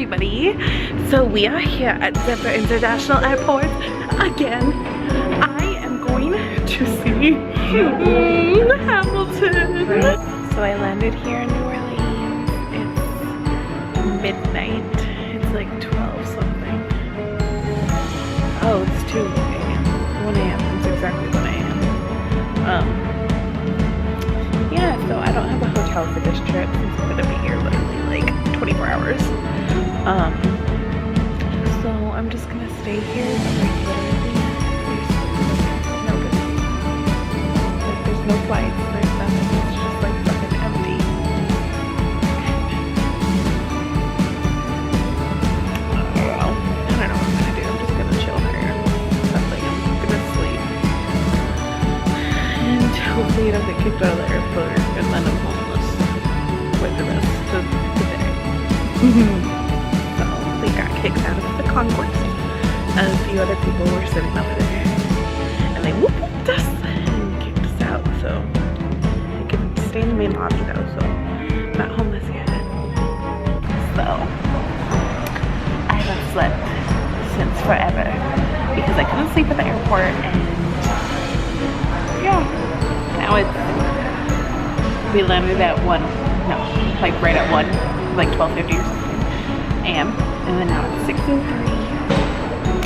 everybody. So we are here at Denver International Airport again. I am going to see Hamilton. So I landed here in New Orleans. It's midnight. It's like 12 something. Oh, it's 2 a.m. 1 a.m. It's exactly 1 a.m. Yeah, so I don't have a hotel for this trip since I'm gonna be here literally like 24 hours. So I'm just gonna stay here. There's no flights, there's nothing. It's just like fucking empty. I don't know what I'm gonna do. I'm just gonna chill here. Something. I'm gonna sleep. And hopefully I don't get kicked out of the airport and then I'm homeless for the rest of the day. So we got kicked out of the concourse and a few other people were sitting over there and they whooped us and kicked us out. So I can stay in the main lobby though, so I'm not homeless yet. So I haven't slept since forever because I couldn't sleep at the airport, and yeah, now it's, we landed at 1, no, like right at 1, like 12:50 or something a.m. and then now it's 6:03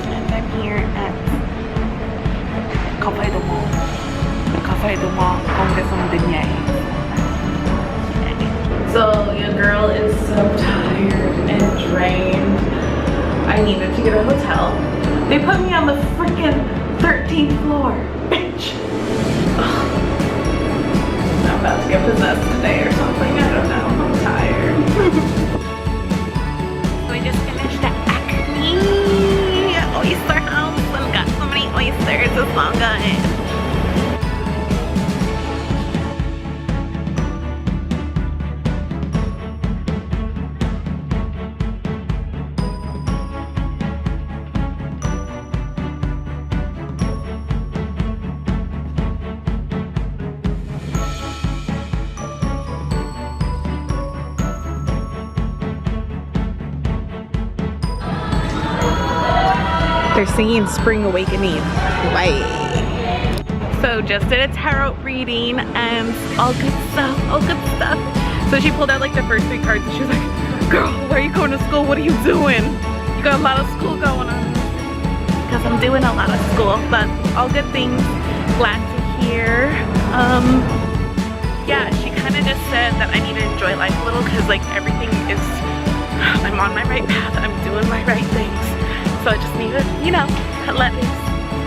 and I'm here at Cafe du Monde. Cafe du Monde, come get some beignets. So your girl is so tired and drained. I needed to get a hotel. They put me on the freaking 13th floor, bitch. I'm about to get possessed today or something. I don't know. I'm tired. So I just finished the Acme Oyster House and got so many oysters. It's so good. They're singing Spring Awakening. Bye. So just did a tarot reading and all good stuff, all good stuff. So she pulled out like the first 3 cards and she was like, girl, where are you going to school? What are you doing? You got a lot of school going on. Because I'm doing a lot of school, but all good things. Glad to hear. Yeah, she kind of just said that I need to enjoy life a little because like everything is, I'm on my right path, I'm doing my right things. So I just need to, you know, let me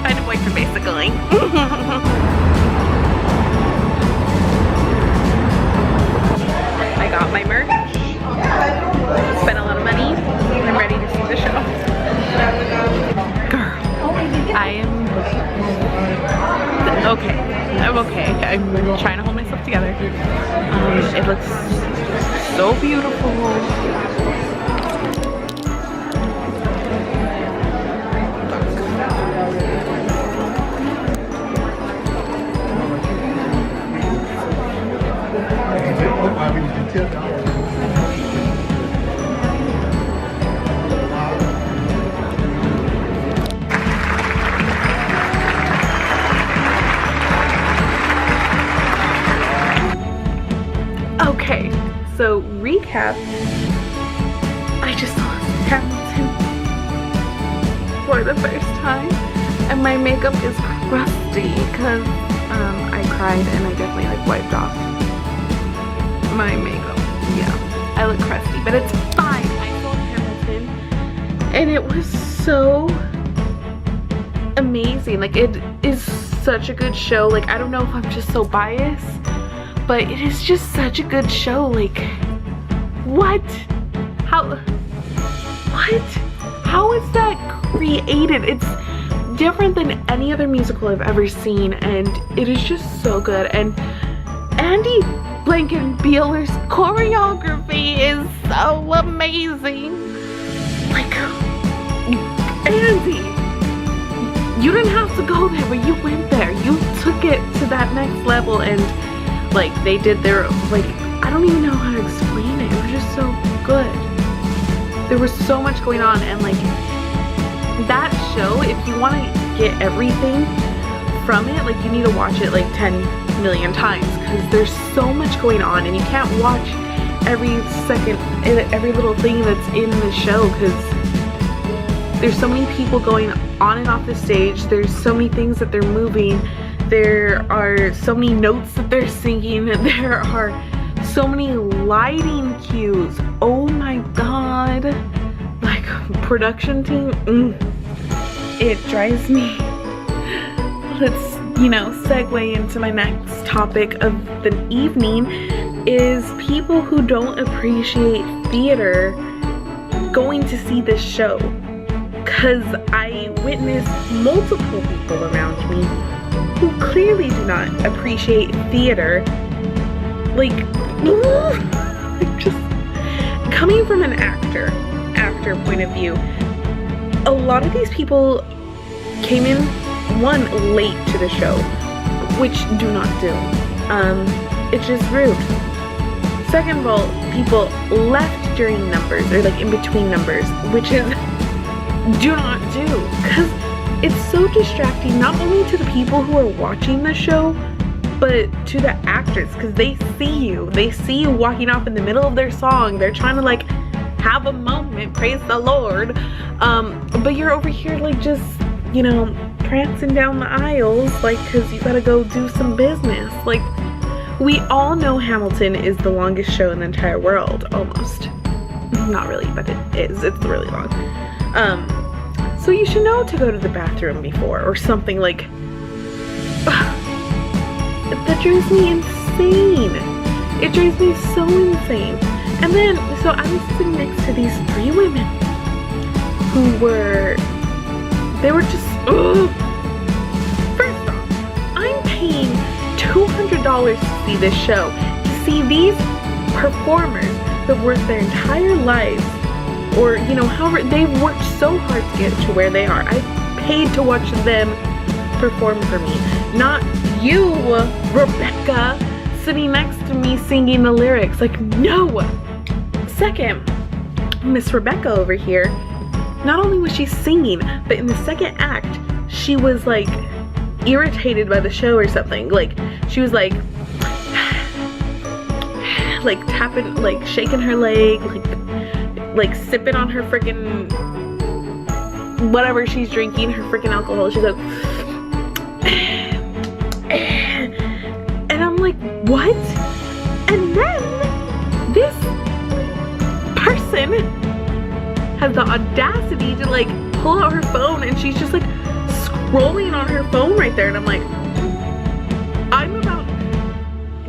find a boyfriend basically. I got my merch, spent a lot of money, I'm ready to see the show. Girl, I am okay. I'm okay. I'm trying to hold myself together. It looks so beautiful. Okay, so recap. I just saw Hamilton for the first time and my makeup is crusty because I cried and I definitely like wiped off my makeup. Yeah, I look crusty, but it's fine. I saw Hamilton and it was so amazing. Like, it is such a good show. Like, I don't know if I'm just so biased, but it is just such a good show. Like, what? How is that created? It's different than any other musical I've ever seen, and it is just so good. And Andy Blankenbuehler's choreography is so amazing. Like, Andy, you didn't have to go there, but you went there. You took it to that next level, and like, they did their, like, I don't even know how to explain it. It was just so good. There was so much going on, and like that show, if you want to get everything from it, like you need to watch it like 10 million times, because there's so much going on and you can't watch every second, every little thing that's in the show, because there's so many people going on and off the stage. There's so many things that they're moving. There are so many notes that they're singing. There are so many lighting cues. Oh my god. Like, production team, it drives me. Let's, you know, segue into my next topic of the evening, is people who don't appreciate theater going to see this show. Because I witnessed multiple people around me who clearly do not appreciate theater. Like, just coming from an actor point of view, a lot of these people came in, one, late to the show, which do not do. It's just rude. Second of all, people left during numbers, or like in between numbers, which is do not do, because it's so distracting, not only to the people who are watching the show, but to the actors, because they see you walking off in the middle of their song. They're trying to like have a moment, praise the Lord, but you're over here like just, you know, prancing down the aisles, like, because you gotta go do some business. Like, we all know Hamilton is the longest show in the entire world, almost. Not really, but it is. It's really long. So you should know to go to the bathroom before, or something. Like, that drives me insane. It drives me so insane. And then, so I was sitting next to these three women who were, they were just, First off, I'm paying $200 to see this show, to see these performers who have worked their entire lives, or, you know, however, they've worked so hard to get to where they are. I paid to watch them perform for me, not you, Rebecca, sitting next to me singing the lyrics. Like, no. Second, Miss Rebecca over here, not only was she singing, but in the second act, she was like irritated by the show or something. Like, she was like tapping, like shaking her leg, like sipping on her freaking whatever she's drinking, her freaking alcohol. She's like, and I'm like, what? And then this person has the audacity to like pull out her phone, and she's just like scrolling on her phone right there, and I'm like, I'm about,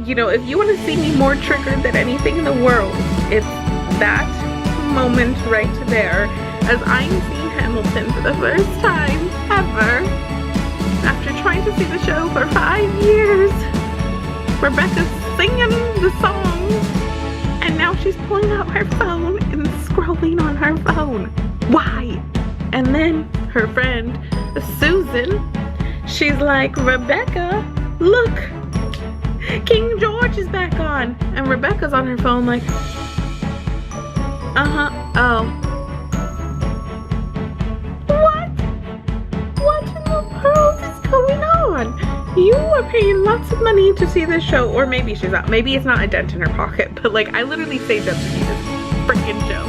you know, if you want to see me more triggered than anything in the world, it's that moment right there, as I'm seeing Hamilton for the first time ever, after trying to see the show for 5 years. Rebecca's singing the song, and now she's pulling out her phone and scrolling on her phone. Why? And then her friend Susan, she's like, Rebecca, look, King George is back on. And Rebecca's on her phone like, oh. What in the world is going on? You are paying lots of money to see this show. Or maybe she's not. Maybe it's not a dent in her pocket. But like, I literally saved up to see this freaking show.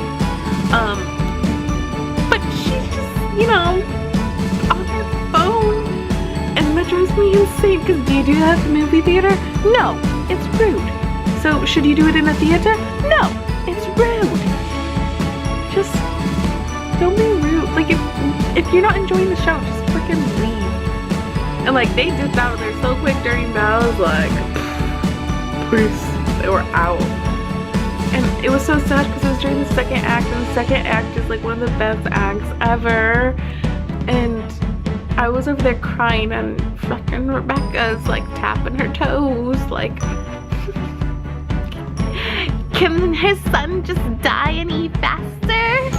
But she's just, you know, on her phone. And that drives me insane. Because do you do that at the movie theater? No, it's rude. So should you do it in a theater? No, it's rude. Just don't be rude. Like, if you're not enjoying the show, just freaking leave. And like, they dipped out of there so quick during bows, like, please, they were out. And it was so sad because it was during the second act, and the second act is like one of the best acts ever. And I was over there crying, and fucking Rebecca's like tapping her toes, like, can her son just die any faster?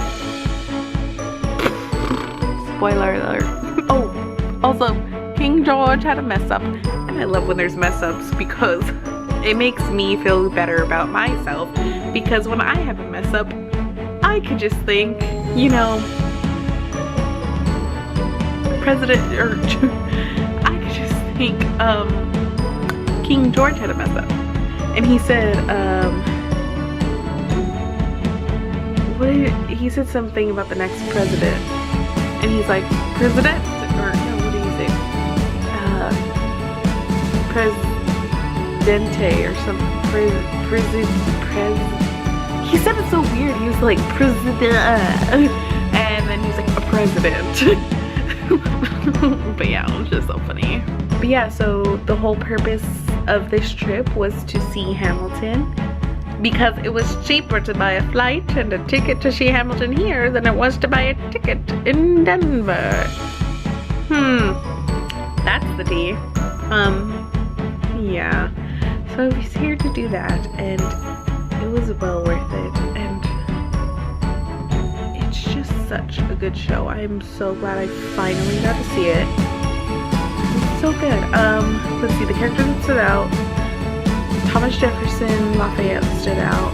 Spoiler alert. Oh, also, King George had a mess up, and I love when there's mess ups because it makes me feel better about myself, because when I have a mess up, I I could just think, you know, President, or I could just think King George had a mess up. And he said, he said something about the next president. And he's like, President, or no, what did he say? Presidente or something. He said it so weird. He was like, President. And then he's like, a president. But yeah, it was just so funny. But yeah, so the whole purpose of this trip was to see Hamilton, because it was cheaper to buy a flight and a ticket to see Hamilton here than it was to buy a ticket in Denver. That's the tea. Yeah. So I was here to do that, and it was well worth it, and it's just such a good show. I am so glad I finally got to see it. It's so good. Let's see, the characters that stood out. Thomas Jefferson Lafayette stood out.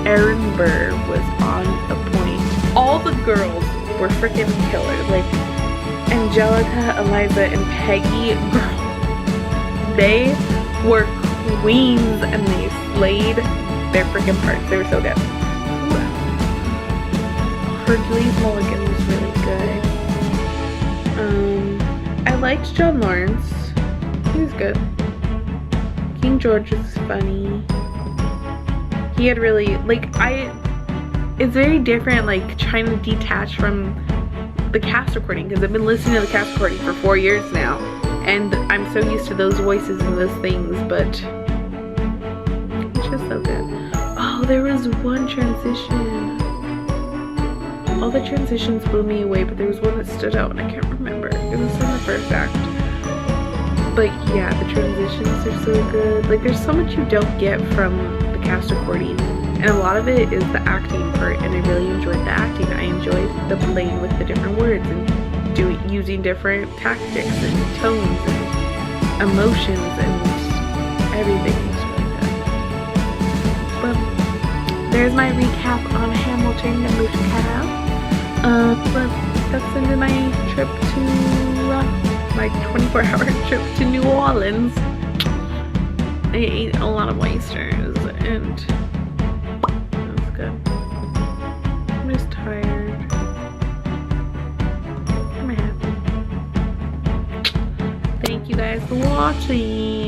Aaron Burr was on a point. All the girls were freaking killer. Like Angelica, Eliza, and Peggy, girl, they were queens and they slayed their freaking parts. They were so good. Hercules Mulligan was really good. I liked John Lawrence. He was good. King George was funny. He had really, like, it's very different, like, trying to detach from the cast recording, because I've been listening to the cast recording for 4 years now, and I'm so used to those voices and those things, but it's just so good. Oh, there was one transition. All the transitions blew me away, but there was one that stood out and I can't remember. It was in the first act. But yeah, the transitions are so good. Like, there's so much you don't get from the cast recording, and a lot of it is the acting part, and I really enjoyed the acting. I enjoyed the playing with the different words and using different tactics and tones and emotions and everything was really good. But there's my recap on Hamilton, the musical. But that's the end of my trip to my 24-hour trip to New Orleans. I ate a lot of oysters and it was good. I'm just tired. I'm happy. Thank you guys for watching.